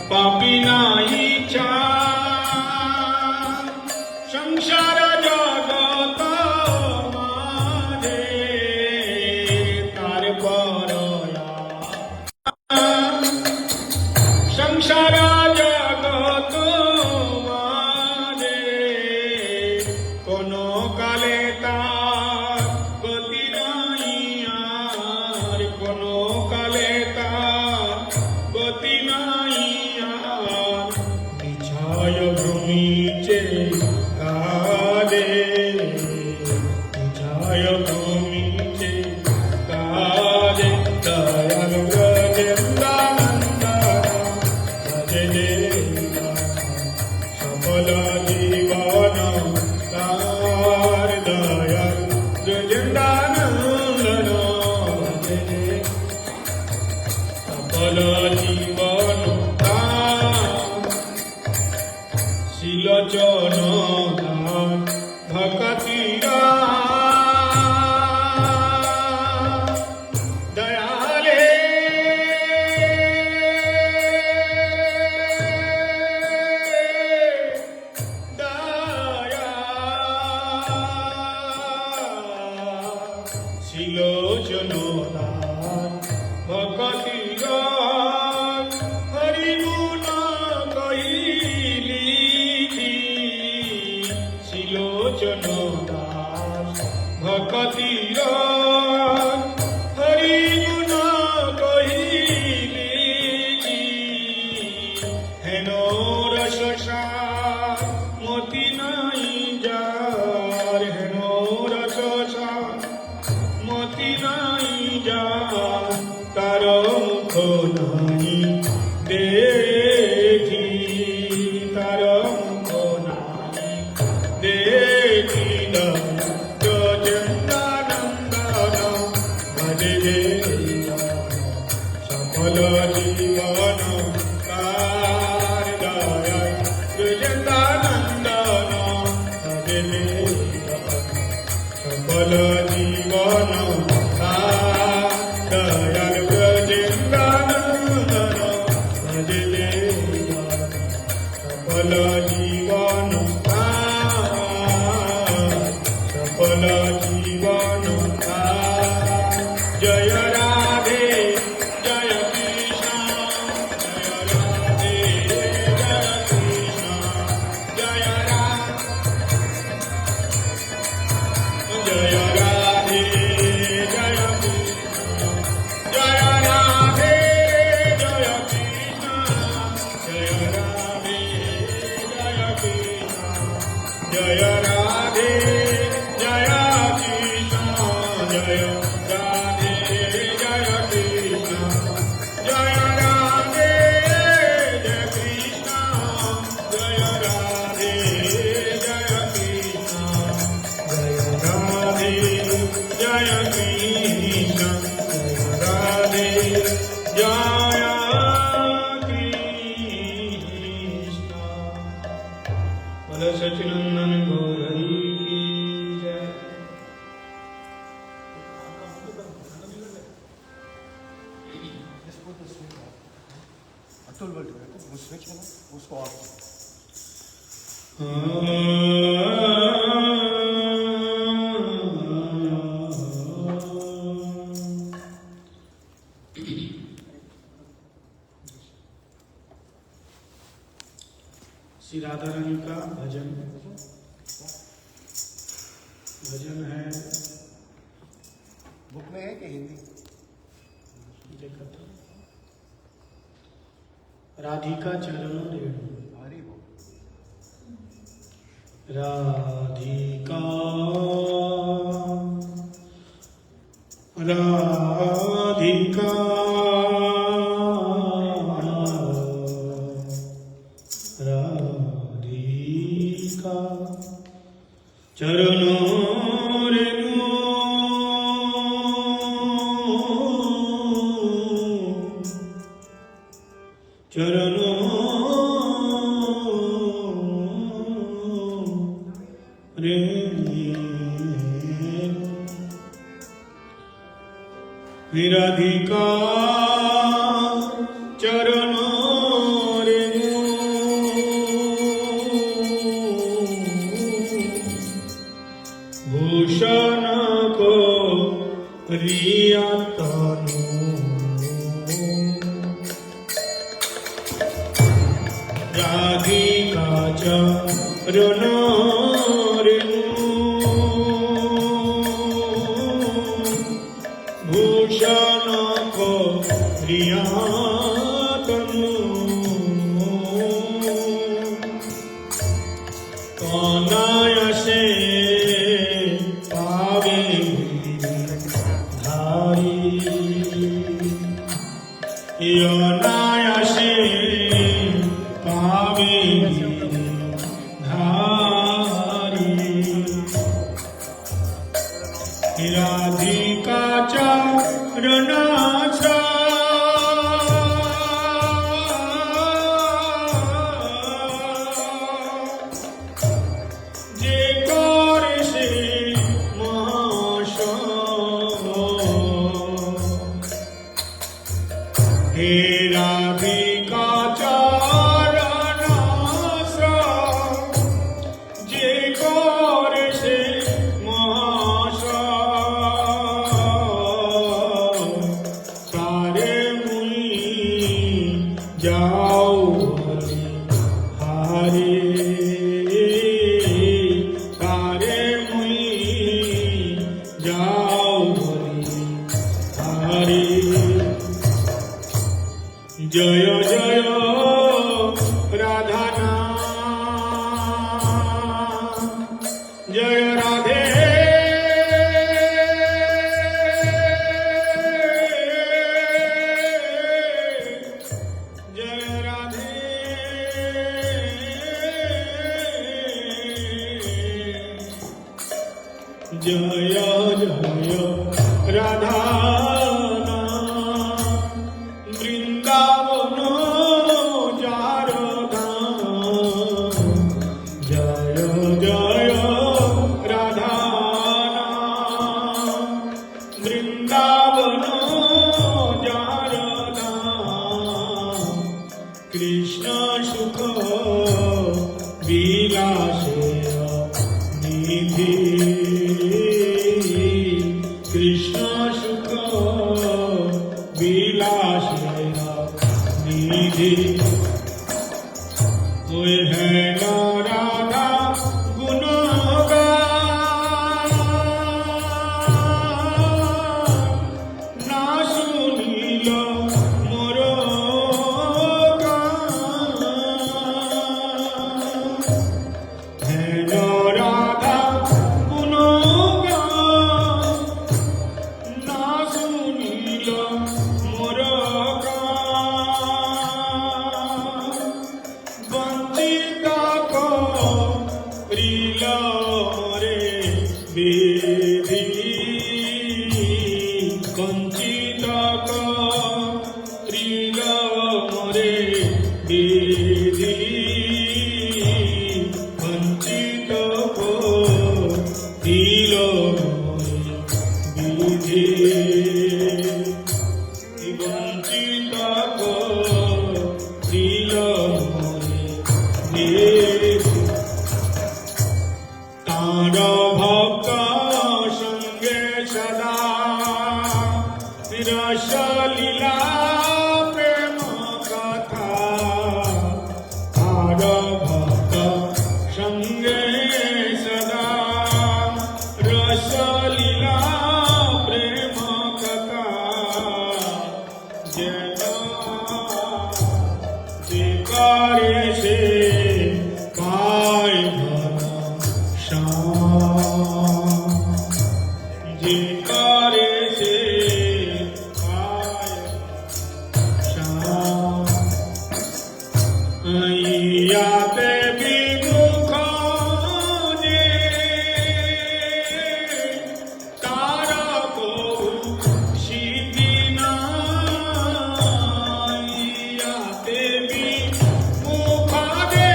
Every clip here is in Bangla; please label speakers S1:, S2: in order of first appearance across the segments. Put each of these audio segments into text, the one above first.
S1: পাপি নাই ইচ্ছা সংসার জগত মাঝে তার পরয়া সংসার জগত মাঝে কোন কালে তার গতি নাই আর কোন কালে তার গতি নাই আর বিছায় ভূমিতে কাদে বিছায় ভূমিতে কাদে দয়াল ব্রজেন্দ্রানন্দ ভজে সফল জীবন তার দয়াল ব্রজেন্দ্রানন্দ ভজে সফল জীবন শিলচন ভকতিরা দয়ালে দয়া শিলোচন ভকতিরা হরিগুণ কহিলি শিলোচন দাস ভকতির হরিগুণ কহিলি হেন রসসা মতি নাই যার হেন রসসা মতি নাই যার তার মুখ নাই দেখি তার মুখ নাই দেখি ব্রজেন্দ্রানন্দন ভজে সফল জীবন তার দয়াল ব্রজেন্দ্রানন্দন ভজে সফল জীবন তার দয়াল ব্রজেন্দ্রানন্দন ভজে সফল জীবন সফল জীবন জয় রাধে জয় কৃষ্ণ জয় রাধে জয় কৃষ্ণ জয় জয় রাধে জয় কৃষ্ণ জয় রাধে জয় কৃষ্ণ জয় রাধে জয় কৃষ্ণ জয় রাধে জয় কৃষ্ণ জয় রাধে জয় কৃষ্ণ জয় রাধে জয় কৃষ্ণ জয় রাধে জয় কৃষ্ণ জয় রাধে জয় কৃষ্ণ জয় রাধে জয় কৃষ্ণ बोलो सच्चिदानंद गौरी की जय।
S2: अतुल बोल रहे थे स्विच में उसको ऑफ
S1: श्री राधा रानी का भजन भजन है
S2: बुक में है कि हिंदी
S1: देखा था राधिका चरणों रेणु
S2: भारी बुक
S1: राधिका राधिका राधिका चरणों रेणु चरणों रेणु राधिका चरणों রাধিকা চরণ ভূষণ প্রিয়াতনু অনায়াসে পাবে ধারি অনায়াসে পাবে ধারি রাধিকা চরণ যে করে সে হে রাধিকা চরণ যে করে সে তারে মুই যাও হারে তারে মুই যাও হারে জয় জয় রাধা জয় রাধে জয় রাধে জয় জয় রাধা বৃন্দাবন যার ধাম জয় জয় রাধা বৃন্দাবন যার ধাম কৃষ্ণ সুখ বিলাসে নিধি কৃষ্ণ সুখ বিলাসে নিধি ওই হ্যাঁ রাধা গুণগান না শুনিল মোর গান হ্যাঁ রাধা গুণগান না শুনিল মোর বঞ্চিত করিল রে বিধি বঞ্চিত করিল রে বিধি বঞ্চিত করিল বিধি বঞ্চিত করিল তার ভক্ত সঙ্গে সদা রসলীলা প্রেম কথা তার ভক্ত সঙ্গে সদা রসলীলা প্রেম কথা যেন যে করে সে পায় যে করে সে পায় ইয়াতে বিমুখ যে তার বহু সিদ্ধি নাই ইয়াতে বিমুখ যে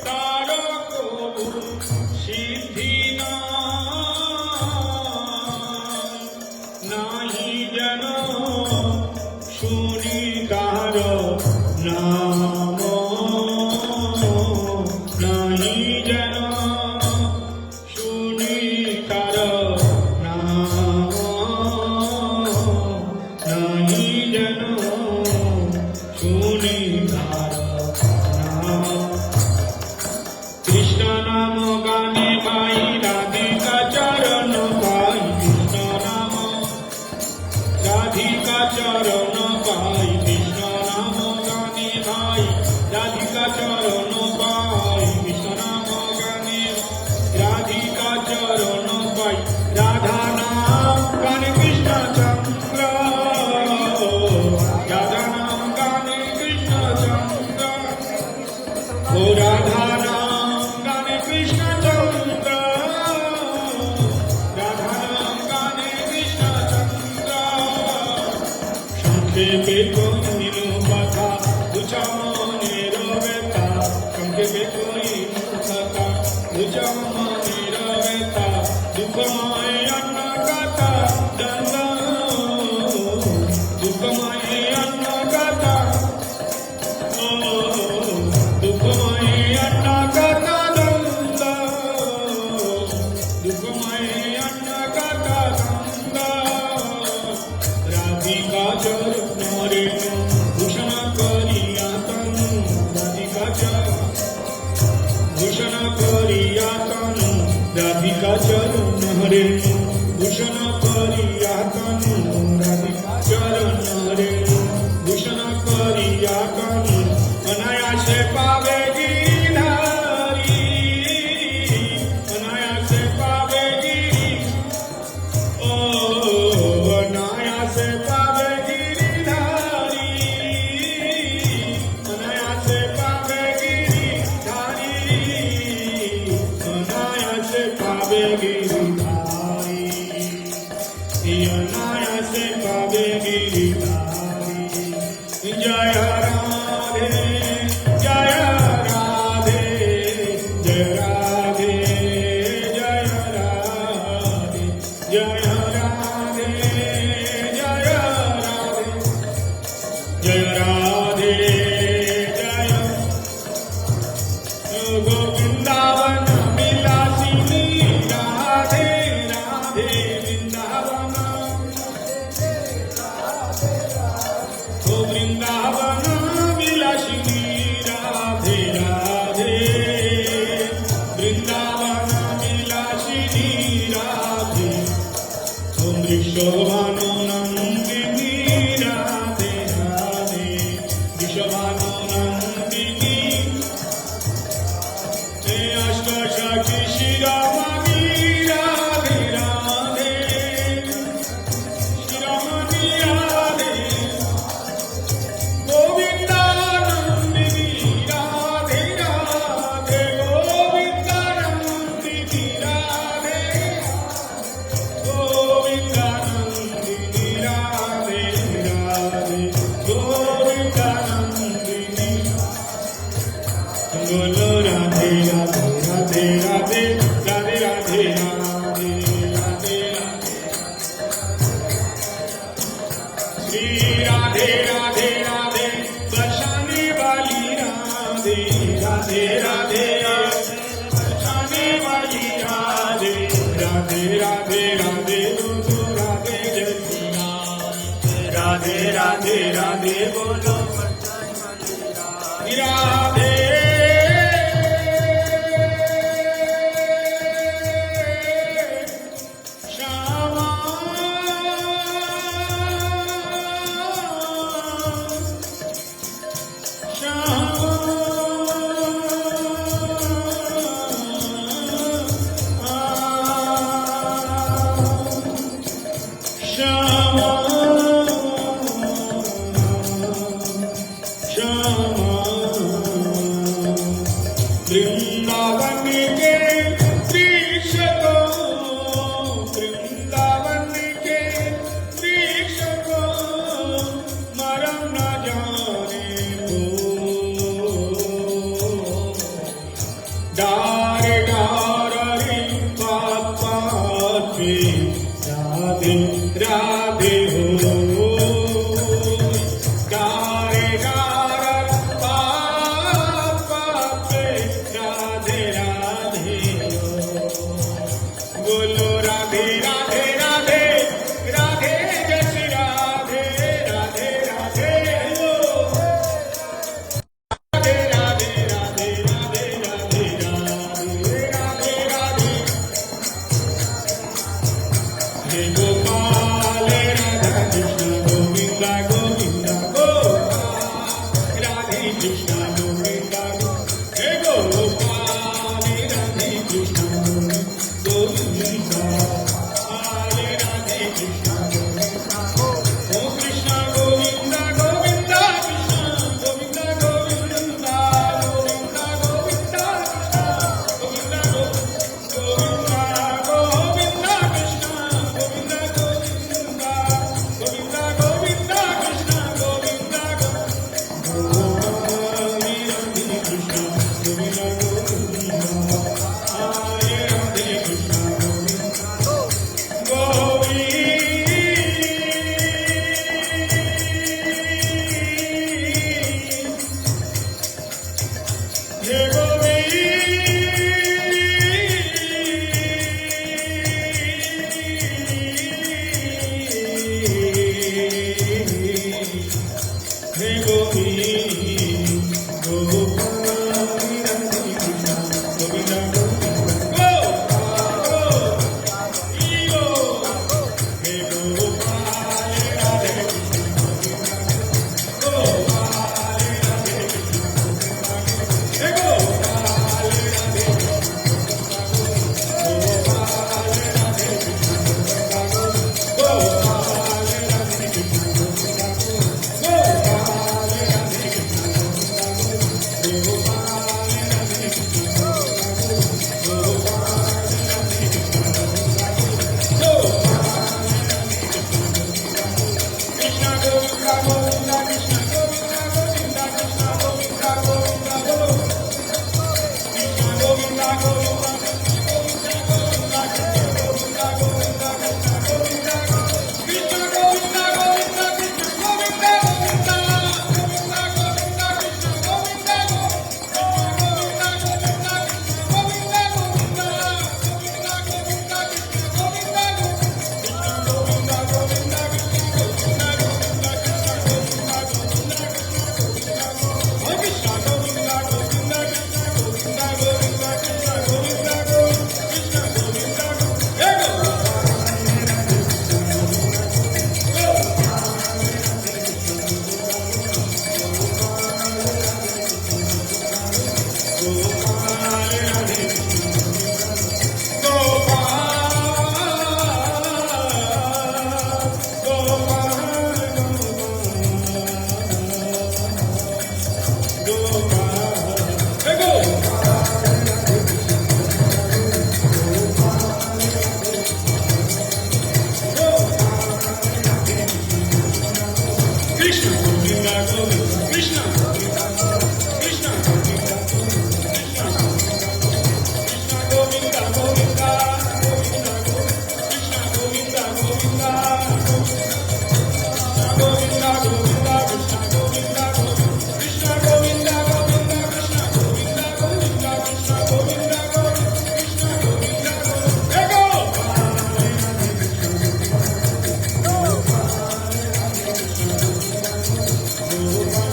S1: তার বহু সিদ্ধি নাহি যেন শুনি তার নাম নাহি যেন শুনি তার নাম নাহি যেন শুনি তার বুঝা মনের ব্যথা সংক্ষেপে করি কথা বুঝা মনের ব্যথা দুঃখময় অন্য কথা দ্বন্দ্ব দুঃখময় অন্য কথা দুঃখময় অন্য কথা দ্বন্দ্ব দুঃখময় অন্য কথা দ্বন্দ্ব রাধিকা চরণরে ভূষণ করিয়া তনু রাধিকা ভূষণ করিয়া তনু রাধিকা চরণরে ভূষণ করিয়া তনু রাধিকা চরণরে ভূষণ করিয়া তনু অনায়াসে পাবে গিরিধারী অনায়াসে পাবে গিরি ও অনায়াসে পাবে গিরিধারী অনায়াসে পাবে গিরিধারী অনায়াসে পাবে গিরিধারী অনায়াসে পাবে গিরিধারী জয় রাধে জয় রাধে জয় রাধে জয় রাধে জয় রাধে জয় রাধে জয় রাধে জয় গোবিন্দাবন বিলাসিনী রাধে রাধে বৃন্দাবন ও বৃন্দাবন বিলাসিনী রাধে রাধে বৃন্দাবন বিলাসিনী রাধে ও বৃষভান নন্দিনী রাধে রাধে বৃষভান নন্দিনী হে অষ্ট সখী শিরোমণি রাধে রাধে শিরোমণি রাধে গোবিন্দানন্দিনী রাধে রাধে গোবিন্দানন্দিনী রাধে গোবিন্দানন্দিনী রাধে রাধে গোবিন্দানন্দিনী बोलो राधे राधे राधे राधे राधे राधे राधे राधे श्री राधे राधे राधे बरसाने वाली राधे राधे राधे बरसाने वाली राधे राधे राधे राधे बोलो राधे जय श्री राम राधे राधे राधे बोलो राधे श्यामा वृंदावन के वृक्ष को वृंदावन के वृक्ष को मरम न जाने को डार डार रे पात पात पे राधे राधे हो डार डार Hey Gopi, Gopal, Radhe Krishna, Govinda, Govinda, Go, Ego. Hey Gopal, Radhe Krishna, Gopal, Radhe Krishna, Hey Gopal, Radhe Krishna, Gopal, Radhe Krishna, Gopal, Radhe Krishna, Krishna, Govinda, Govinda, Krishna, Govinda, Krishna, Govinda, Krishna, Govinda, Govinda, Govinda, Krishna, Govinda, Govinda, Krishna, Govinda, Govinda, Krishna, Govinda, Krishna, Govinda, Govinda, Krishna, Govinda, Govinda, Krishna, Govinda, Krishna, Govinda, Hey go! Gopal,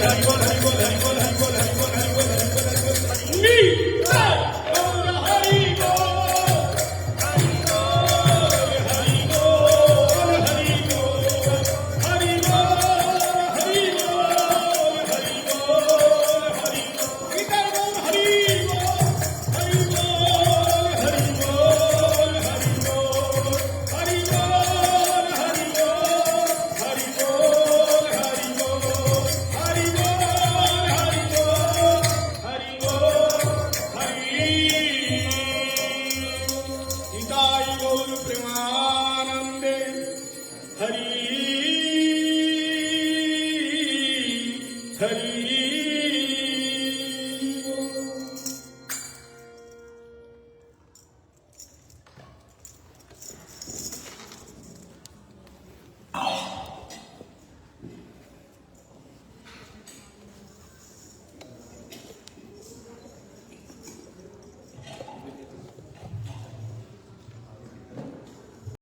S1: Hari बोल